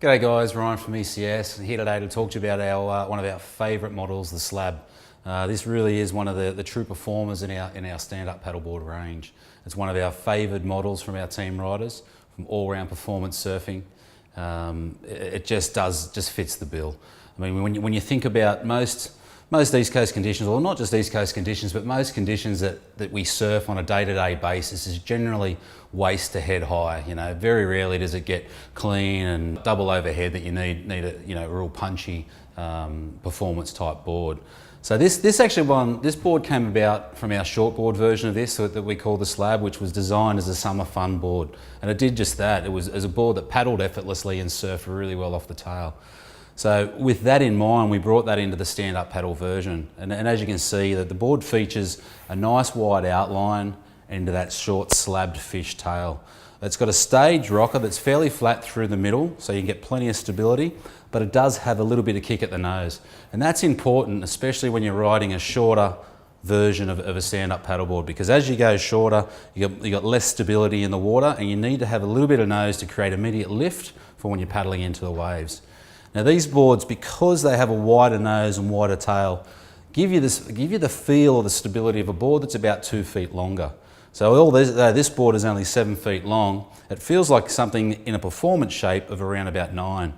G'day guys, Ryan from ECS, here today to talk to you about our one of our favourite models, the Slab. This really is one of the true performers in our stand-up paddleboard range. It's one of our favoured models from our team riders, from all-round performance surfing. It just fits the bill. I mean, when you think about most East Coast conditions, or not just East Coast conditions, but most conditions that we surf on a day-to-day basis is generally waist to head high. You know, very rarely does it get clean and double overhead that you need a real punchy performance type board. So this board came about from our shortboard version of this that we call the Slab, which was designed as a summer fun board, and it did just that. It was as a board that paddled effortlessly and surfed really well off the tail. So with that in mind, we brought that into the stand-up paddle version. And as you can see, that the board features a nice wide outline into that short slabbed fish tail. It's got a stage rocker that's fairly flat through the middle, so you can get plenty of stability, but it does have a little bit of kick at the nose. And that's important, especially when you're riding a shorter version of a stand-up paddleboard, because as you go shorter, you got less stability in the water, and you need to have a little bit of nose to create immediate lift for when you're paddling into the waves. Now these boards, because they have a wider nose and wider tail, give you the feel or the stability of a board that's about 2 feet longer. So this board is only 7 feet long, it feels like something in a performance shape of around about 9.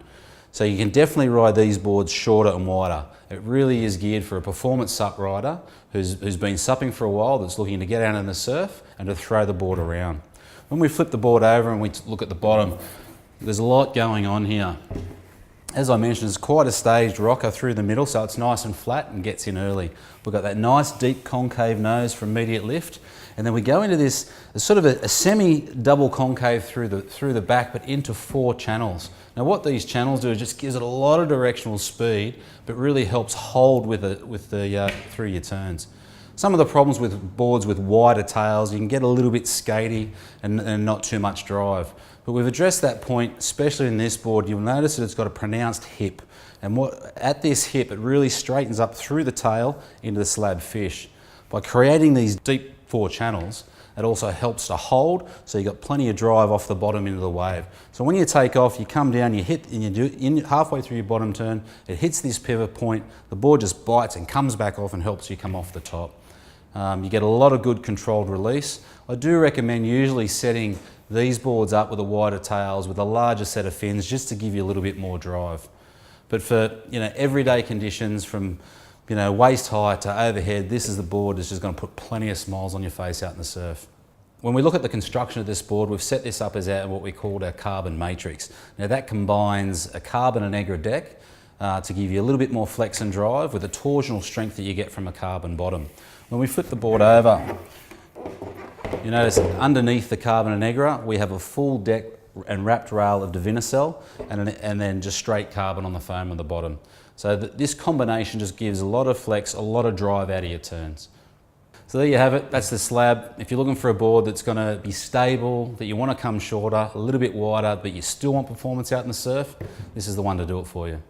So you can definitely ride these boards shorter and wider. It really is geared for a performance sup rider who's been supping for a while, that's looking to get out in the surf and to throw the board around. When we flip the board over and we look at the bottom, there's a lot going on here. As I mentioned, it's quite a staged rocker through the middle, so it's nice and flat and gets in early. We've got that nice deep concave nose for immediate lift, and then we go into this sort of a semi-double concave through the back, but into 4 channels. Now what these channels do is just gives it a lot of directional speed, but really helps hold through your turns. Some of the problems with boards with wider tails, you can get a little bit skatey and not too much drive. But we've addressed that point, especially in this board. You'll notice that it's got a pronounced hip. And at this hip, it really straightens up through the tail into the slab fish. By creating these deep 4 channels, it also helps to hold, so you've got plenty of drive off the bottom into the wave. So when you take off, you come down, you hit, and halfway through your bottom turn, it hits this pivot point, the board just bites and comes back off and helps you come off the top. You get a lot of good controlled release. I do recommend usually setting these boards up with the wider tails with a larger set of fins just to give you a little bit more drive. But for everyday conditions, from waist high to overhead, this is the board that's just going to put plenty of smiles on your face out in the surf. When we look at the construction of this board, we've set this up as what we called our carbon matrix. Now that combines a carbon and Agra deck to give you a little bit more flex and drive with the torsional strength that you get from a carbon bottom. When we flip the board over, you notice underneath the carbon and Agra, we have a full deck and wrapped rail of Divinacell and then just straight carbon on the foam on the bottom. So this combination just gives a lot of flex, a lot of drive out of your turns. So there you have it, that's the Slab. If you're looking for a board that's going to be stable, that you want to come shorter, a little bit wider, but you still want performance out in the surf, this is the one to do it for you.